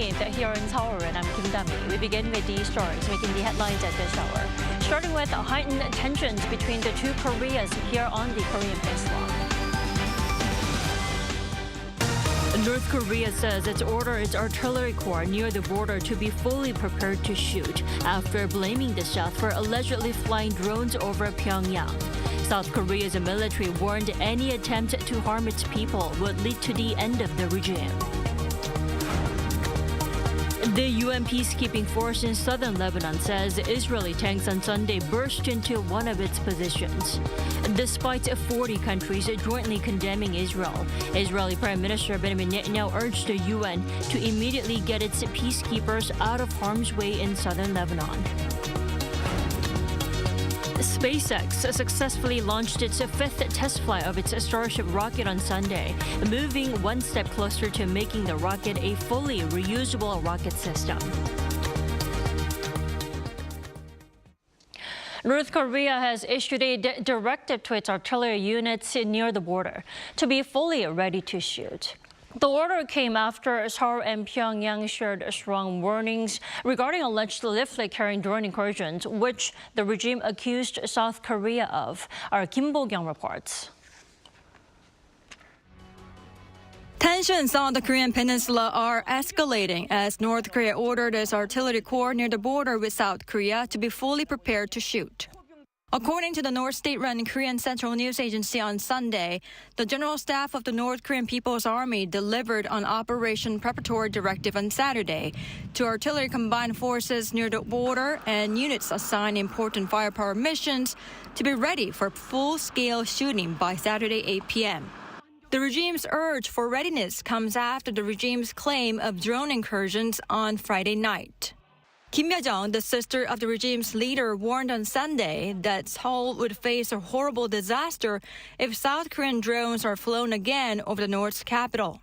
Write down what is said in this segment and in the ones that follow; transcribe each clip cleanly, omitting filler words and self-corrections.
15th here in Seoul, and I'm Kim Dami. We begin with these stories making the headlines at this hour. Starting with heightened tensions between the two Koreas here on the Korean Peninsula. North Korea says it's ordered its artillery corps near the border to be fully prepared to shoot after blaming the South for allegedly flying drones over Pyongyang. South Korea's military warned any attempt to harm its people would lead to the end of the regime. The UN peacekeeping force in southern Lebanon says Israeli tanks on Sunday burst into one of its positions. Despite 40 countries jointly condemning Israel, Israeli Prime Minister Benjamin Netanyahu urged the UN to immediately get its peacekeepers out of harm's way in southern Lebanon. SpaceX successfully launched its fifth test flight of its Starship rocket on Sunday, moving one step closer to making the rocket a fully reusable rocket system. North Korea has issued a directive to its artillery units near the border to be fully ready to shoot. The order came after Seoul and Pyongyang shared strong warnings regarding alleged leaflet-carrying drone incursions, which the regime accused South Korea of. Our Kim Bo-kyung reports. Tensions on the Korean peninsula are escalating as North Korea ordered its artillery corps near the border with South Korea to be fully prepared to shoot. According to the North state-run Korean Central News Agency on Sunday, the General Staff of the North Korean People's Army delivered an Operation Preparatory Directive on Saturday to artillery combined forces near the border and units assigned important firepower missions to be ready for full-scale shooting by Saturday 8 p.m. The regime's urge for readiness comes after the regime's claim of drone incursions on Friday night. Kim Yo-jong, the sister of the regime's leader, warned on Sunday that Seoul would face a horrible disaster if South Korean drones are flown again over the North's capital.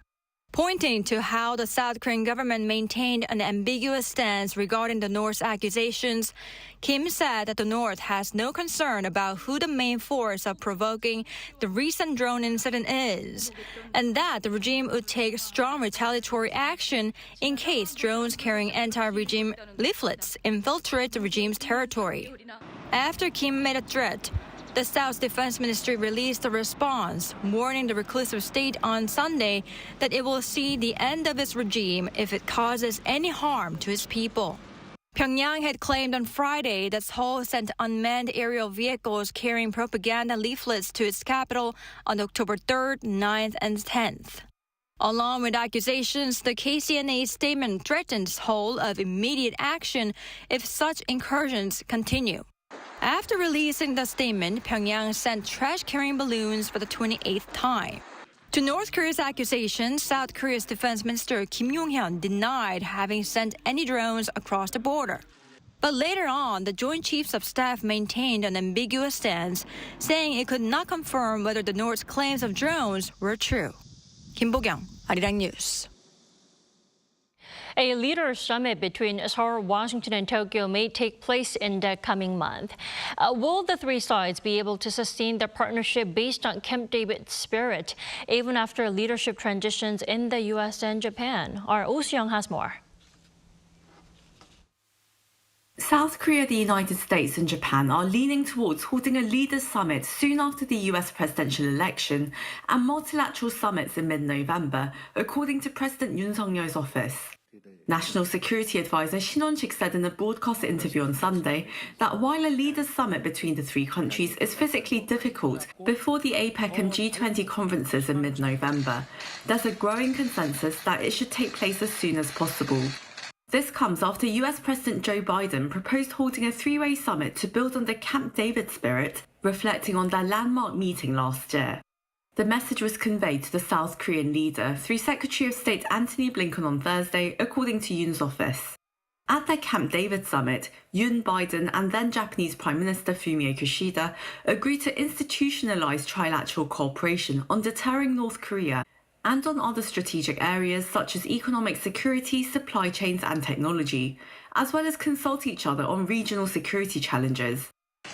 Pointing to how the South Korean government maintained an ambiguous stance regarding the North's accusations, Kim said that the North has no concern about who the main force of provoking the recent drone incident is, and that the regime would take strong retaliatory action in case drones carrying anti-regime leaflets infiltrate the regime's territory. After Kim made a threat, the South's Defense Ministry released a response, warning the reclusive state on Sunday that it will see the end of its regime if it causes any harm to its people. Pyongyang had claimed on Friday that Seoul sent unmanned aerial vehicles carrying propaganda leaflets to its capital on October 3rd, 9th, and 10th. Along with accusations, the KCNA statement threatened Seoul of immediate action if such incursions continue. After releasing the statement, Pyongyang sent trash-carrying balloons for the 28th time. To North Korea's accusations, South Korea's Defense Minister Kim Yong-hyun denied having sent any drones across the border. But later on, the Joint Chiefs of Staff maintained an ambiguous stance, saying it could not confirm whether the North's claims of drones were true. Kim Bo-kyung, Arirang News. A leaders' summit between Seoul, Washington, and Tokyo may take place in the coming month. Will the three sides be able to sustain their partnership based on Camp David spirit, even after leadership transitions in the U.S. and Japan? Our Oh Seong has more. South Korea, the United States, and Japan are leaning towards holding a leaders' summit soon after the U.S. presidential election and multilateral summits in mid-November, according to President Yoon Suk-yeol's office. National Security Advisor Shin Won-sik said in a broadcast interview on Sunday that while a leaders' summit between the three countries is physically difficult before the APEC and G20 conferences in mid-November, there's a growing consensus that it should take place as soon as possible. This comes after US President Joe Biden proposed holding a three-way summit to build on the Camp David spirit, reflecting on their landmark meeting last year. The message was conveyed to the South Korean leader through Secretary of State Antony Blinken on Thursday, according to Yoon's office. At their Camp David summit, Yoon, Biden, and then Japanese Prime Minister Fumio Kishida agreed to institutionalize trilateral cooperation on deterring North Korea and on other strategic areas such as economic security, supply chains, and technology, as well as consult each other on regional security challenges.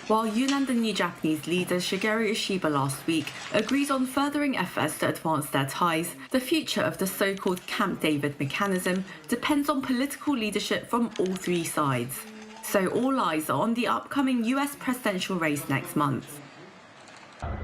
While Yoon and the new Japanese leader Shigeru Ishiba last week agreed on furthering efforts to advance their ties, the future of the so-called Camp David mechanism depends on political leadership from all three sides. So all eyes are on the upcoming US presidential race next month.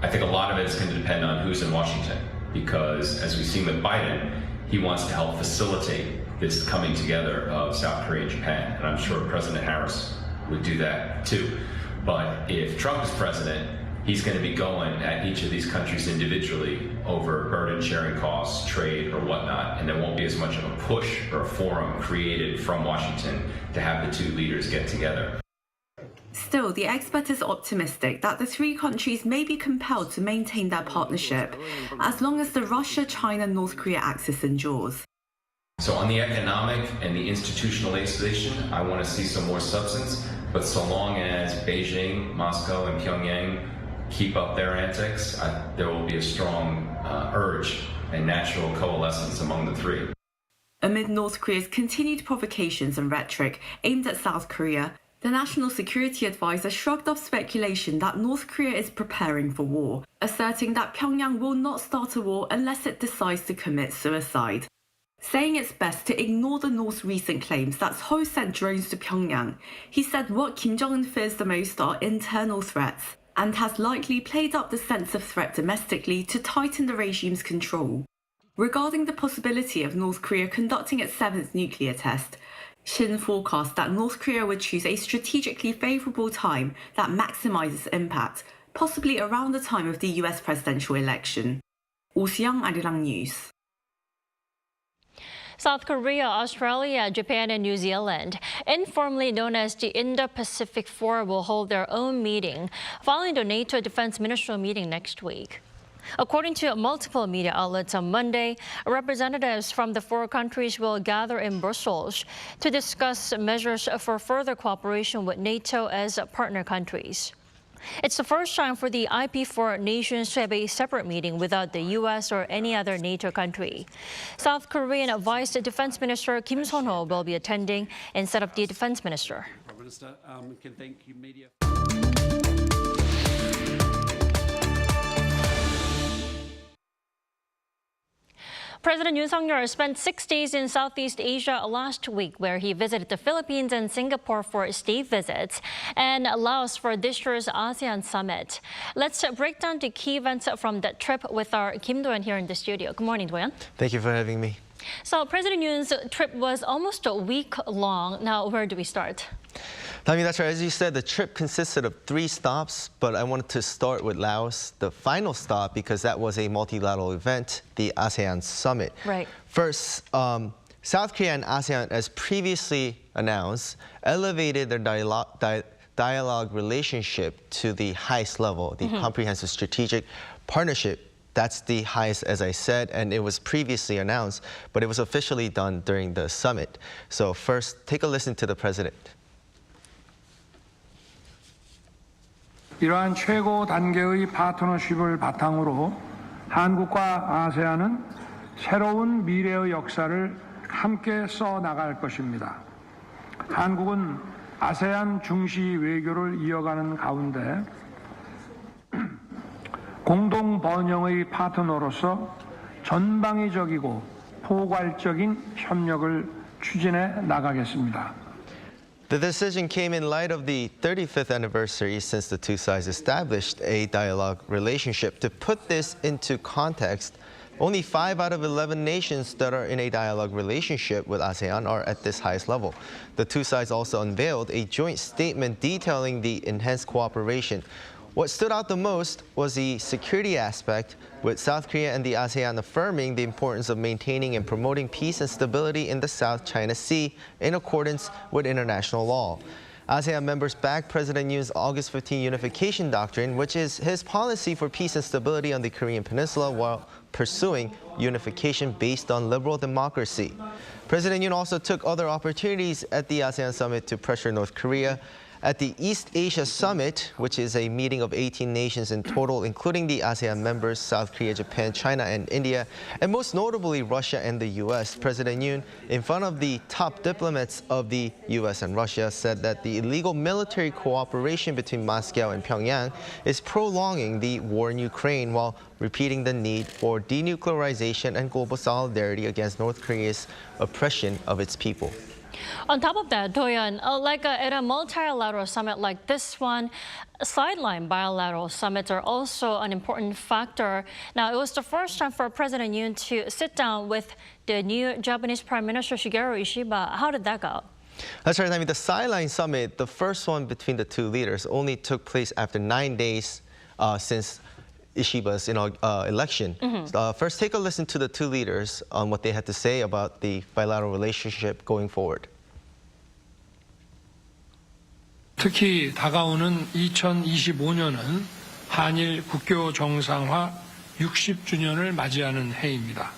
I think a lot of it is going to depend on who's in Washington, because as we've seen with Biden, he wants to help facilitate this coming together of South Korea and Japan, and I'm sure President Harris would do that too. But if Trump is president, he's going to be going at each of these countries individually over burden sharing costs, trade, or whatnot, and there won't be as much of a push or a forum created from Washington to have the two leaders get together. Still, the expert is optimistic that the three countries may be compelled to maintain their partnership as long as the Russia-China-North Korea axis endures. So on the economic and the institutionalization, I want to see some more substance, but so long as Beijing, Moscow, and Pyongyang keep up their antics, there will be a strong urge and natural coalescence among the three. Amid North Korea's continued provocations and rhetoric aimed at South Korea, the National Security Advisor shrugged off speculation that North Korea is preparing for war, asserting that Pyongyang will not start a war unless it decides to commit suicide. Saying it's best to ignore the North's recent claims that Seoul sent drones to Pyongyang, he said what Kim Jong-un fears the most are internal threats, and has likely played up the sense of threat domestically to tighten the regime's control. Regarding the possibility of North Korea conducting its seventh nuclear test, Shin forecast that North Korea would choose a strategically favourable time that maximises impact, possibly around the time of the US presidential election. ASEAN Arirang News. South Korea, Australia, Japan, and New Zealand, informally known as the Indo-Pacific Four, will hold their own meeting following the NATO defense ministerial meeting next week. According to multiple media outlets on Monday, representatives from the four countries will gather in Brussels to discuss measures for further cooperation with NATO as partner countries. It's the first time for the IP4 nations to have a separate meeting without the U.S. or any other NATO country. South Korean Vice Defense Minister Kim Son-ho will be attending instead of the Defense Minister. Prime Minister, can thank you, media. President Yoon Suk-yeol spent 6 days in Southeast Asia last week, where he visited the Philippines and Singapore for state visits and Laos for this year's ASEAN summit. Let's break down the key events from that trip with our Kim Do-yeon here in the studio. Good morning, Do-yeon. Thank you for having me. So President Yoon's trip was almost a week long. Now, where do we start? I mean, that's right. As you said, the trip consisted of 3 stops, but I wanted to start with Laos, the final stop, because that was a multilateral event, the ASEAN summit. Right. First, South Korea and ASEAN, as previously announced, elevated their dialogue relationship to the highest level, the comprehensive strategic partnership. That's the highest, as I said, and it was previously announced, but it was officially done during the summit. So first, take a listen to the president. 이러한 최고 단계의 파트너십을 바탕으로 한국과 아세안은 새로운 미래의 역사를 함께 써 나갈 것입니다. 한국은 아세안 중시 외교를 이어가는 가운데 공동 번영의 파트너로서 전방위적이고 포괄적인 협력을 추진해 나가겠습니다. The decision came in light of the 35th anniversary since the two sides established a dialogue relationship. To put this into context, only 5 out of 11 nations that are in a dialogue relationship with ASEAN are at this highest level. The two sides also unveiled a joint statement detailing the enhanced cooperation. What stood out the most was the security aspect, with South Korea and the ASEAN affirming the importance of maintaining and promoting peace and stability in the South China Sea in accordance with international law. ASEAN members backed President Yoon's August 15 unification doctrine, which is his policy for peace and stability on the Korean Peninsula while pursuing unification based on liberal democracy. President Yoon also took other opportunities at the ASEAN summit to pressure North Korea. at the East Asia Summit, which is a meeting of 18 nations in total, including the ASEAN members, South Korea, Japan, China, and India, and most notably Russia and the U.S. President Yoon, in front of the top diplomats of the U.S. and Russia, said that the illegal military cooperation between Moscow and Pyongyang is prolonging the war in Ukraine, while repeating the need for denuclearization and global solidarity against North Korea's oppression of its people. On top of that, Doyan, at a multilateral summit like this one, sideline bilateral summits are also an important factor. Now, it was the first time for President Yoon to sit down with the new Japanese Prime Minister Shigeru Ishiba. How did that go? That's right. I mean, the sideline summit, the first one between the two leaders, only took place after 9 days since Ishiba's election. First, take a listen to the two leaders on what they had to say about the bilateral relationship going forward. 특히 다가오는 2025년은 한일 국교 정상화 60주년을 맞이하는 해입니다.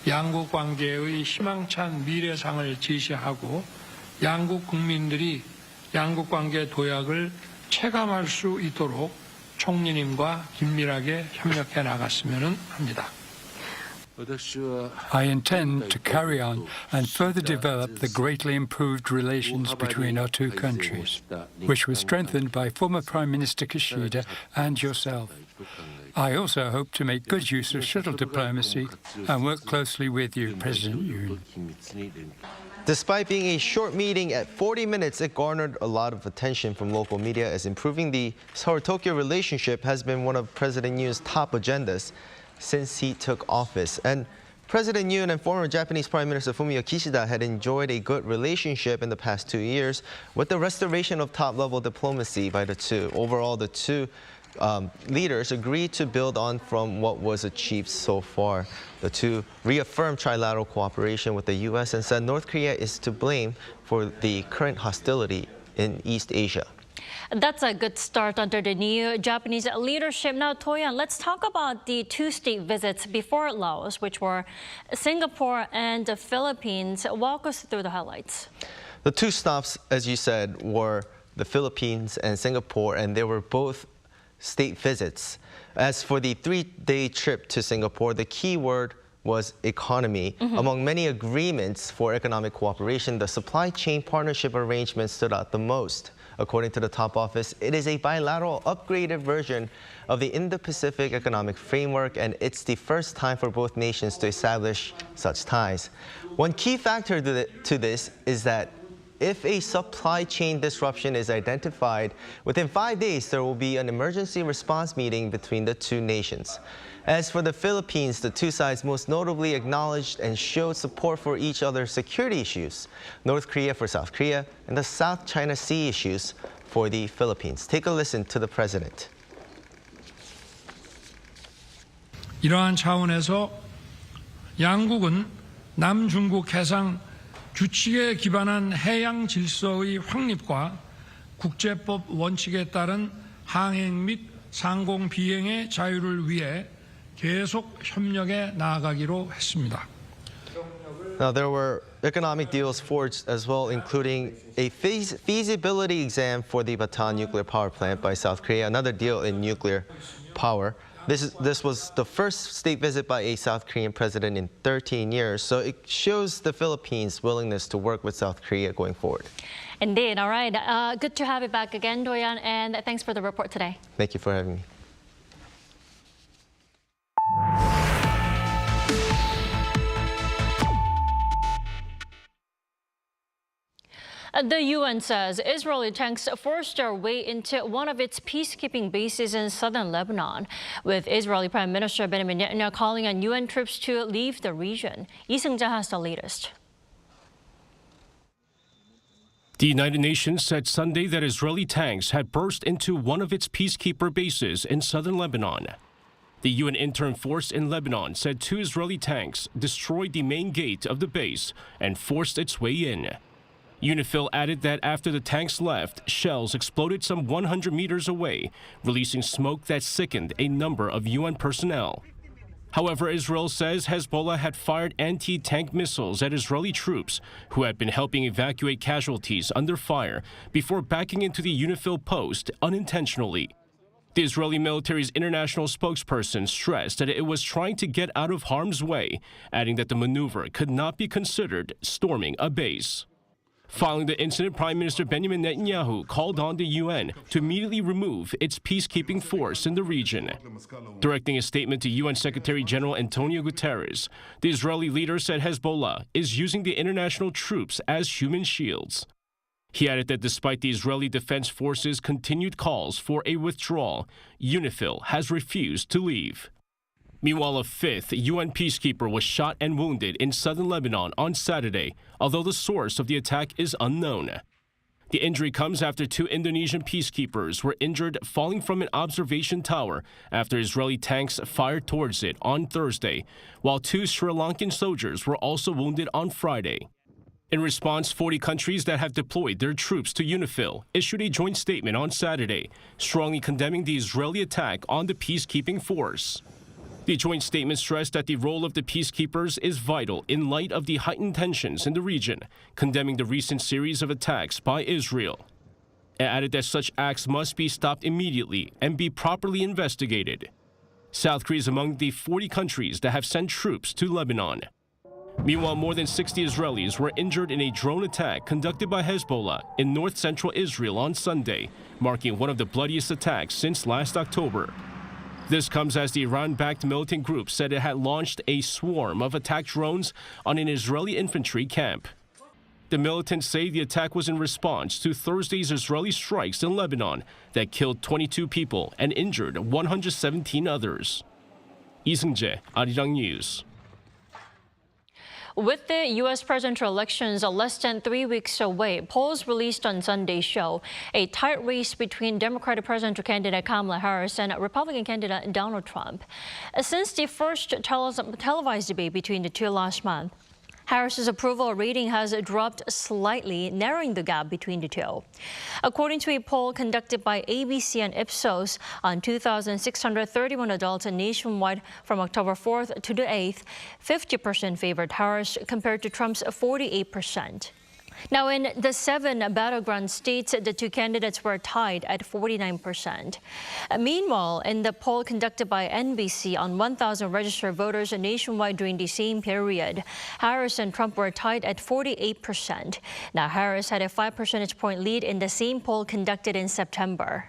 양국 관계의 희망찬 미래상을 제시하고 양국 국민들이 양국 관계 도약을 체감할 수 있도록 총리님과 긴밀하게 협력해 나갔으면 합니다. I intend to carry on and further develop the greatly improved relations between our two countries, which were strengthened by former Prime Minister Kishida and yourself. I also hope to make good use of shuttle diplomacy and work closely with you, President Yoon. Despite being a short meeting at 40 minutes, it garnered a lot of attention from local media, as improving the Seoul-Tokyo relationship has been one of President Yoon's top agendas since he took office. And President Yoon and former Japanese Prime Minister Fumio Kishida had enjoyed a good relationship in the past 2 years, with the restoration of top-level diplomacy by the two. Overall, the two leaders agreed to build on from what was achieved so far. The two reaffirmed trilateral cooperation with the U.S. and said North Korea is to blame for the current hostility in East Asia. That's a good start under the new Japanese leadership. Now, Toyan, let's talk about the two-state visits before Laos, which were Singapore and the Philippines. Walk us through the highlights. The two stops, as you said, were the Philippines and Singapore, and they were both state visits. As for the 3-day trip to Singapore, the key word was economy. Among many agreements for economic cooperation, the supply chain partnership arrangement stood out the most. According to the top office, it is a bilateral upgraded version of the Indo-Pacific Economic Framework, and it's the first time for both nations to establish such ties. One key factor to this is that if a supply chain disruption is identified, within 5 days, there will be an emergency response meeting between the two nations. As for the Philippines, the two sides most notably acknowledged and showed support for each other's security issues, North Korea for South Korea, and the South China Sea issues for the Philippines. Take a listen to the president. 이러한 차원에서 양국은 남중국 해상 규칙에 기반한 해양 질서의 확립과 국제법 원칙에 따른 항행 및 상공 비행의 자유를 위해 계속 협력해 나아가기로 했습니다. Now, there were economic deals forged as well, including a feasibility exam for the Bataan nuclear power plant by South Korea, another deal in nuclear power. This was the first state visit by a South Korean president in 13 years, so it shows the Philippines' willingness to work with South Korea going forward. Indeed. All right. Good to have you back again, Doyan, and thanks for the report today. Thank you for having me. The UN says Israeli tanks forced their way into one of its peacekeeping bases in southern Lebanon, with Israeli Prime Minister Benjamin Netanyahu calling on UN troops to leave the region. Lee Seung-ja has the latest. The United Nations said Sunday that Israeli tanks had burst into one of its peacekeeper bases in southern Lebanon. The UN Interim Force in Lebanon said 2 Israeli tanks destroyed the main gate of the base and forced its way in. UNIFIL added that after the tanks left, shells exploded some 100 meters away, releasing smoke that sickened a number of UN personnel. However, Israel says Hezbollah had fired anti-tank missiles at Israeli troops who had been helping evacuate casualties under fire before backing into the UNIFIL post unintentionally. The Israeli military's international spokesperson stressed that it was trying to get out of harm's way, adding that the maneuver could not be considered storming a base. Following the incident, Prime Minister Benjamin Netanyahu called on the UN to immediately remove its peacekeeping force in the region. Directing a statement to UN Secretary General Antonio Guterres, the Israeli leader said Hezbollah is using the international troops as human shields. He added that despite the Israeli Defense Forces' continued calls for a withdrawal, UNIFIL has refused to leave. Meanwhile, a fifth UN peacekeeper was shot and wounded in southern Lebanon on Saturday, although the source of the attack is unknown. The injury comes after two Indonesian peacekeepers were injured falling from an observation tower after Israeli tanks fired towards it on Thursday, while two Sri Lankan soldiers were also wounded on Friday. In response, 40 countries that have deployed their troops to UNIFIL issued a joint statement on Saturday, strongly condemning the Israeli attack on the peacekeeping force. The joint statement stressed that the role of the peacekeepers is vital in light of the heightened tensions in the region, condemning the recent series of attacks by Israel. It added that such acts must be stopped immediately and be properly investigated. South Korea is among the 40 countries that have sent troops to Lebanon. Meanwhile, more than 60 Israelis were injured in a drone attack conducted by Hezbollah in north-central Israel on Sunday, marking one of the bloodiest attacks since last October. This comes as the Iran-backed militant group said it had launched a swarm of attack drones on an Israeli infantry camp. The militants say the attack was in response to Thursday's Israeli strikes in Lebanon that killed 22 people and injured 117 others. Lee Seung-jae, Arirang News. With the U.S. presidential elections less than 3 weeks away, polls released on Sunday show a tight race between Democratic presidential candidate Kamala Harris and Republican candidate Donald Trump. Since the first televised debate between the two last month, Harris's approval rating has dropped slightly, narrowing the gap between the two. According to a poll conducted by ABC and Ipsos on 2,631 adults nationwide from October 4th to the 8th, 50% favored Harris compared to Trump's 48%. Now, in the 7 battleground states, the two candidates were tied at 49%. Meanwhile, in the poll conducted by NBC on 1,000 registered voters nationwide during the same period, Harris and Trump were tied at 48%. Now, Harris had a 5 percentage point lead in the same poll conducted in September.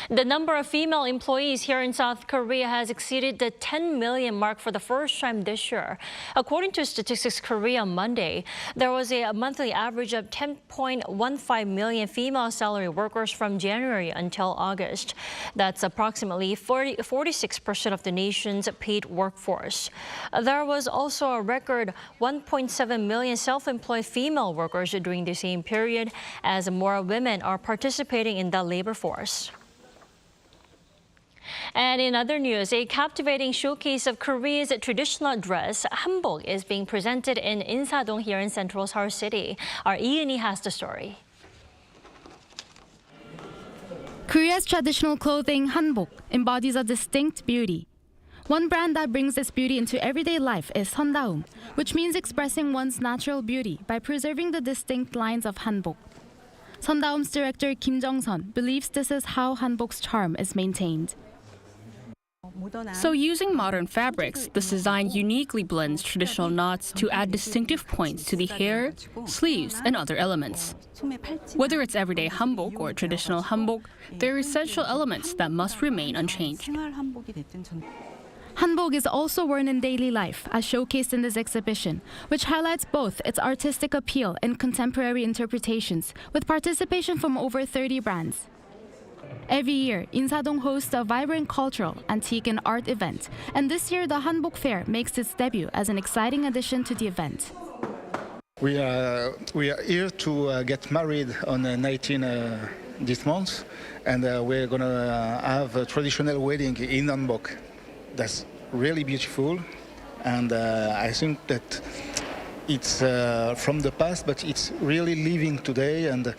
The number of female employees here in South Korea has exceeded the 10 million mark for the first time this year. According to Statistics Korea on Monday, there was a monthly average of 10.15 million female salary workers from January until August. That's approximately 46% of the nation's paid workforce. There was also a record 1.7 million self-employed female workers during the same period, as more women are participating in the labor force. And in other news, a captivating showcase of Korea's traditional dress, Hanbok, is being presented in Insadong here in central Seoul City. Our Yoon has the story. Korea's traditional clothing, Hanbok, embodies a distinct beauty. One brand that brings this beauty into everyday life is Sundaum, which means expressing one's natural beauty by preserving the distinct lines of Hanbok. Sundaum's director Kim Jong-sun believes this is how Hanbok's charm is maintained. So using modern fabrics, this design uniquely blends traditional knots to add distinctive points to the hair, sleeves, and other elements. Whether it's everyday hanbok or traditional hanbok, there are essential elements that must remain unchanged. Hanbok is also worn in daily life, as showcased in this exhibition, which highlights both its artistic appeal and contemporary interpretations, with participation from over 30 brands. Every year, Insadong hosts a vibrant cultural, antique, and art event, and this year the Hanbok Fair makes its debut as an exciting addition to the event. We are here to get married on 19 this month, and we're going to have a traditional wedding in Hanbok. That's really beautiful, and I think that it's from the past, but it's really living today. And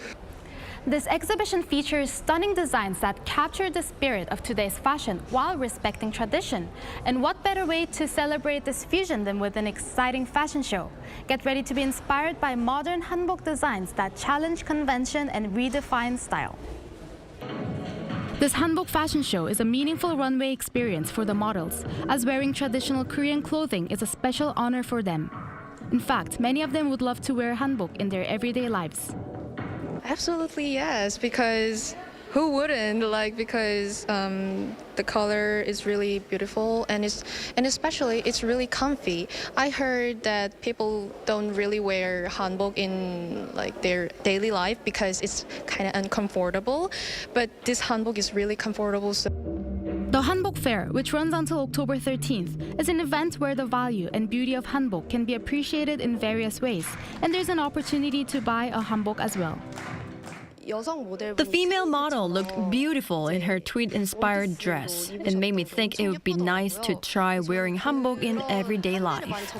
This exhibition features stunning designs that capture the spirit of today's fashion while respecting tradition. And what better way to celebrate this fusion than with an exciting fashion show? Get ready to be inspired by modern hanbok designs that challenge convention and redefine style. This hanbok fashion show is a meaningful runway experience for the models, as wearing traditional Korean clothing is a special honor for them. In fact, many of them would love to wear hanbok in their everyday lives. Absolutely yes, because who wouldn't? Because the color is really beautiful and especially it's really comfy. I heard that people don't really wear hanbok in their daily life because it's kind of uncomfortable, but this hanbok is really comfortable. The Hanbok Fair, which runs until October 13th, is an event where the value and beauty of hanbok can be appreciated in various ways, and there's an opportunity to buy a hanbok as well. The female model looked beautiful in her tweed-inspired dress and made me think it would be nice to try wearing hanbok in everyday life.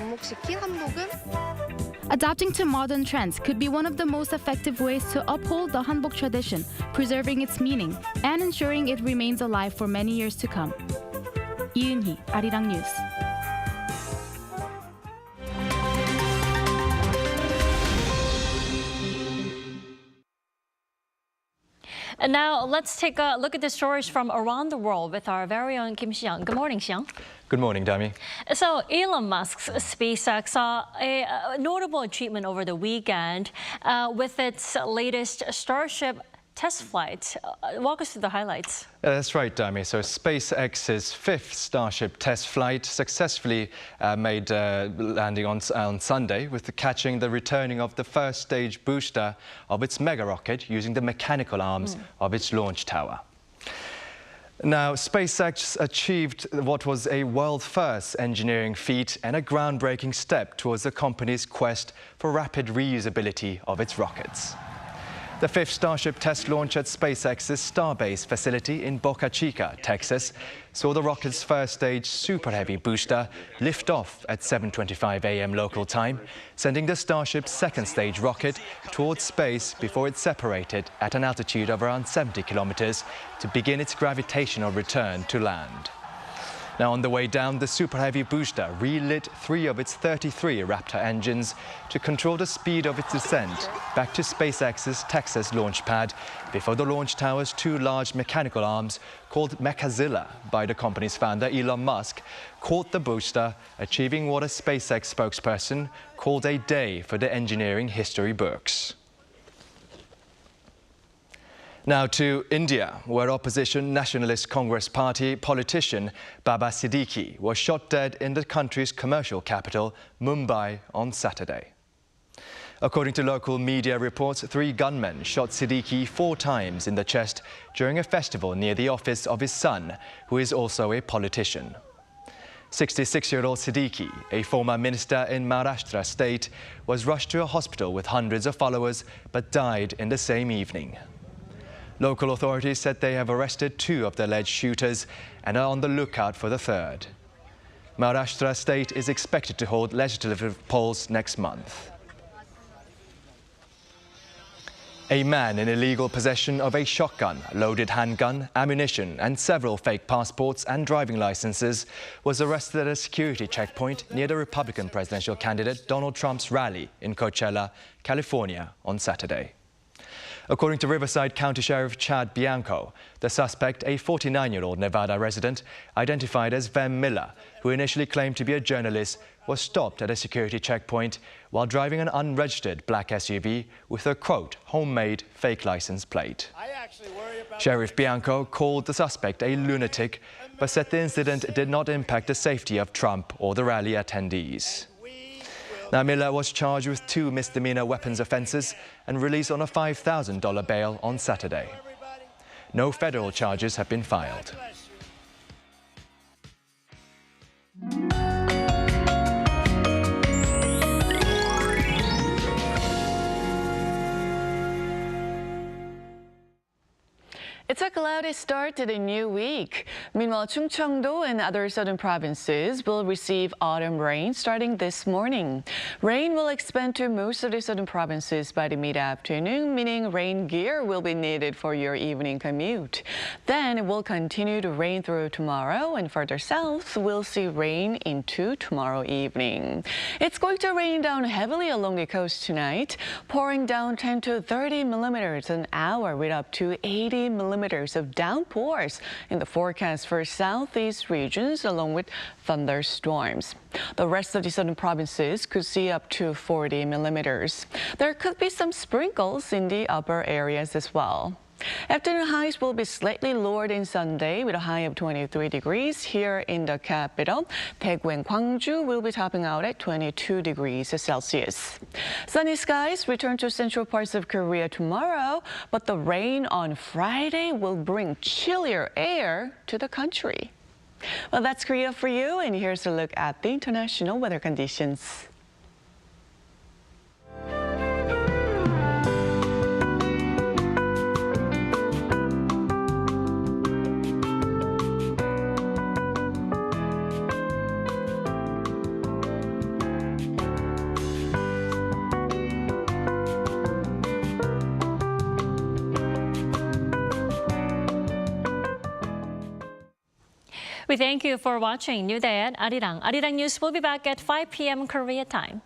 Adapting to modern trends could be one of the most effective ways to uphold the hanbok tradition, preserving its meaning, and ensuring it remains alive for many years to come. Yoon, Arirang News. And now let's take a look at the stories from around the world with our very own Kim Xiang. Good morning, Xiang. Good morning, Dami. So Elon Musk's SpaceX saw a notable achievement over the weekend with its latest Starship test flight. Walk us through the highlights. That's right, Dami. So SpaceX's fifth Starship test flight successfully made landing on Sunday with catching the returning of the first stage booster of its mega rocket using the mechanical arms of its launch tower. Now, SpaceX achieved what was a world-first engineering feat and a groundbreaking step towards the company's quest for rapid reusability of its rockets. The fifth Starship test launch at SpaceX's Starbase facility in Boca Chica, Texas, saw the rocket's first stage Super Heavy booster lift off at 7:25 a.m. local time, sending the Starship's second stage rocket towards space before it separated at an altitude of around 70 kilometers to begin its gravitational return to land. Now, on the way down, the Super Heavy booster relit 3 of its 33 Raptor engines to control the speed of its descent back to SpaceX's Texas launch pad before the launch tower's 2 large mechanical arms, called Mechazilla by the company's founder Elon Musk, caught the booster, achieving what a SpaceX spokesperson called a day for the engineering history books. Now to India, where opposition Nationalist Congress Party politician Baba Siddique was shot dead in the country's commercial capital, Mumbai, on Saturday. According to local media reports, 3 gunmen shot Siddique 4 times in the chest during a festival near the office of his son, who is also a politician. 66-year-old Siddique, a former minister in Maharashtra state, was rushed to a hospital with hundreds of followers but died in the same evening. Local authorities said they have arrested 2 of the alleged shooters and are on the lookout for the 3rd. Maharashtra state is expected to hold legislative polls next month. A man in illegal possession of a shotgun, loaded handgun, ammunition and several fake passports and driving licenses was arrested at a security checkpoint near the Republican presidential candidate Donald Trump's rally in Coachella, California on Saturday. According to Riverside County Sheriff Chad Bianco, the suspect, a 49-year-old Nevada resident identified as Van Miller, who initially claimed to be a journalist, was stopped at a security checkpoint while driving an unregistered black SUV with a, quote, homemade fake license plate. Sheriff Bianco called the suspect a lunatic, but said the incident did not impact the safety of Trump or the rally attendees. Now, Miller was charged with 2 misdemeanor weapons offenses and released on a $5,000 bail on Saturday. No federal charges have been filed. It's a cloudy start to the new week. Meanwhile, Chungcheongdo and other southern provinces will receive autumn rain starting this morning. Rain will expand to most of the southern provinces by the mid-afternoon, meaning rain gear will be needed for your evening commute. Then it will continue to rain through tomorrow, and further south, we'll see rain into tomorrow evening. It's going to rain down heavily along the coast tonight, pouring down 10 to 30 millimeters an hour with up to 80 millimeters of downpours in the forecast for southeast regions, along with thunderstorms. The rest of the southern provinces could see up to 40 millimeters. There could be some sprinkles in the upper areas as well. Afternoon highs will be slightly lower than Sunday with a high of 23 degrees here in the capital. Daegu and Gwangju will be topping out at 22 degrees Celsius. Sunny skies return to central parts of Korea tomorrow, but the rain on Friday will bring chillier air to the country. Well, that's Korea for you, and here's a look at the international weather conditions. We thank you for watching New Day at Arirang. Arirang News will be back at 5 p.m. Korea time.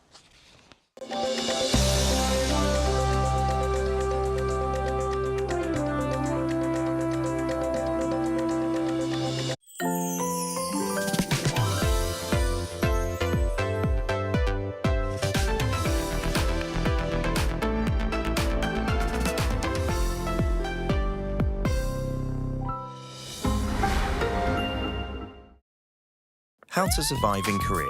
How to survive in Korea.